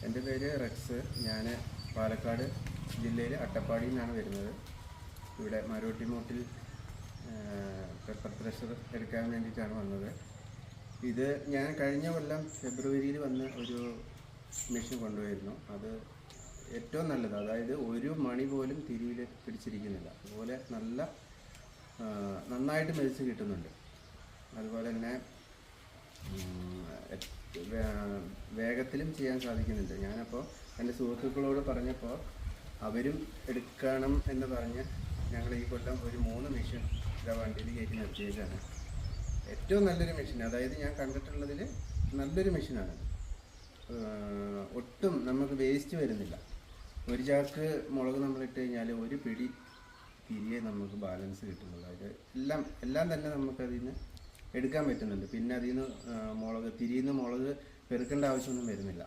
എൻ്റെ പേര് റെക്സ്. ഞാൻ പാലക്കാട് ജില്ലയിൽ അട്ടപ്പാടിയിൽ നിന്നാണ് വരുന്നത്. ഇവിടെ മരോട്ടിമൂട്ടിൽ പെപ്പർ പ്രഷർ എടുക്കാൻ വേണ്ടിയിട്ടാണ് വന്നത്. ഇത് ഞാൻ കഴിഞ്ഞ കൊല്ലം ഫെബ്രുവരിയിൽ വന്ന് ഒരു മെഷീൻ കൊണ്ടുപോയിരുന്നു. അത് ഏറ്റവും നല്ലത്, അതായത് ഒരു മണി പോലും തിരിയിൽ പിടിച്ചിരിക്കുന്നില്ല. അതുപോലെ നന്നായിട്ട് മെതിച്ച് കിട്ടുന്നുണ്ട്. അതുപോലെ തന്നെ വേഗത്തിലും ചെയ്യാൻ സാധിക്കുന്നുണ്ട്. ഞാനപ്പോൾ എൻ്റെ സുഹൃത്തുക്കളോട് പറഞ്ഞപ്പോൾ അവരും എടുക്കണം എന്ന് പറഞ്ഞ് ഞങ്ങൾ ഈ കൊല്ലം ഒരു 3 മെഷീൻ വണ്ടിയിൽ കയറ്റി നിർത്തിയേക്കാണ്. ഏറ്റവും നല്ലൊരു മെഷീൻ, അതായത് ഞാൻ കണ്ടിട്ടുള്ളതിൽ നല്ലൊരു മെഷീനാണ്. ഒട്ടും നമുക്ക് വേസ്റ്റ് വരുന്നില്ല. ഒരു ചാക്ക് മുളക് നമ്മളിട്ട് കഴിഞ്ഞാൽ ഒരു പിടി തിരിയെ നമുക്ക് ബാലൻസ് കിട്ടുന്നുള്ളൂ. അത് എല്ലാം തന്നെ നമുക്കതിൽ നിന്ന് എടുക്കാൻ പറ്റുന്നുണ്ട്. പിന്നെ അതിൽ നിന്ന് തിരിയിൽ നിന്ന് മുളക് പെറുക്കേണ്ട ആവശ്യമൊന്നും വരുന്നില്ല.